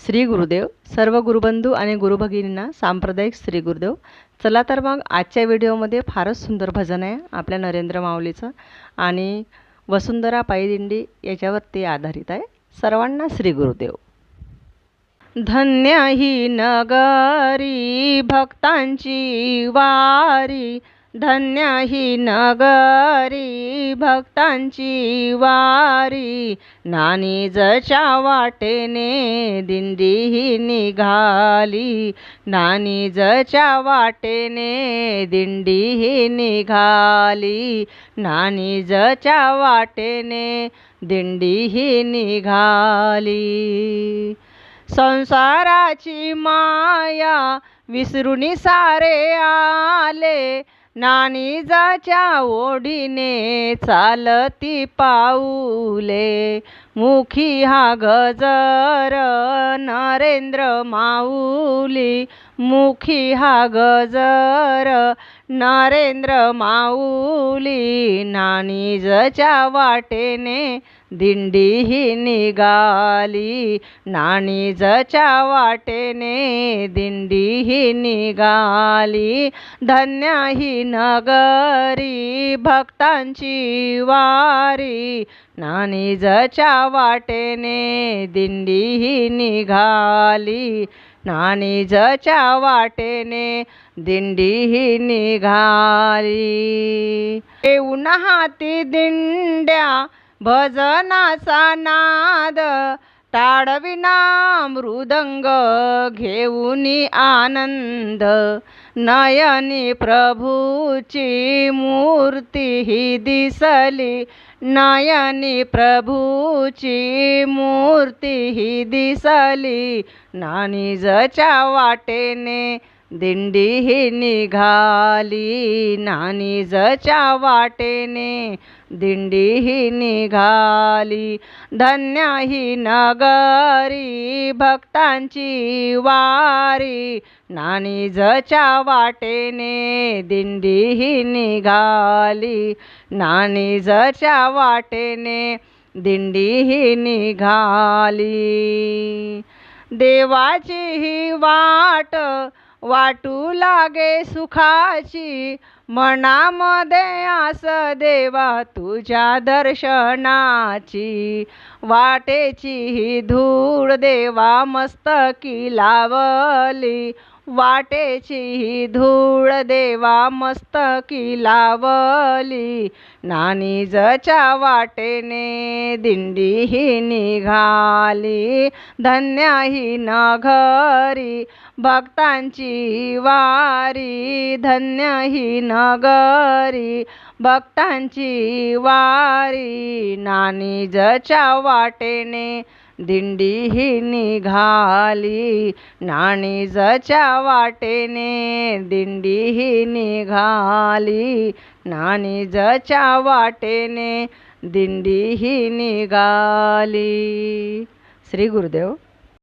श्री गुरुदेव. सर्व गुरुबंधू आणि गुरुभगिनींना सांप्रदायिक श्री गुरुदेव. चला तर मग आजच्या व्हिडिओमध्ये फारच सुंदर भजन आहे आपल्या नरेंद्र माऊलीचं आणि वसुंधरा पायदिंडी याच्यावरती आधारित आहे. सर्वांना श्री गुरुदेव. धन्य ही नगरी भक्तांची वारी, धन्य ही नगरी भक्तांची वारी, नानीजच्या वाटेने दिंडी ही निघाली, नानीजच्या वाटेने दिंडी ही निघाली, नानीजच्या वाटेने दिंडी ही निघाली. संसाराची माया विसरून सारे आले, नानीजाच्या ओढीने चालती पाऊले, मुखी हा गजर नरेंद्र माऊली, मुखी हा गजर नरेंद्र माऊली, नानीजच्या वाटेने दिंडी ही निघाली, नानीजच्या वाटेने दिंडी ही निघाली. धन्य ही नगरी भक्तांची वारी, नानीजच्या वाटेने दिंडी ही निघाली, नानीजच्या वाटेने दिंडी ही निघाली. येऊन हाती दिंड्या भजनाचा नाद, ताडविना मृदंग घेऊन आनंद, नयनी प्रभूची मूर्ती ही दिसली, नयनी प्रभूची मूर्ती ही दिसली, नानीजच्या वाटेने दिंडी ही निघाली, नानीजच्या वाटेने दिंडी ही निघाली. धन्य ही नगरी भक्तांची वारी, नानीजच्या वाटेने दिंडी ही निघाली, नानीजच्या वाटेने दिंडी ही निघाली. देवाची ही वाट वाटू लागे सुखाची, मनामध्ये आस देवा तुझ्या दर्शनाची, वाटेची ही धूळ देवा मस्तकी लावली, वाटेची ही धूळ देवा मस्तकी लावली, नानीजच्या वाटेने दिंडी ही निघाली. धन्य ही नगरी भक्तांची वारी, धन्य ही नगरी भक्तांची वारी, नानीजच्या वाटेने दिंडी ही निघाली, नानीजच्या वाटेने दिंडी ही निघाली, नानीजच्या वाटेने दिंडी ही निघाली. श्री गुरुदेव.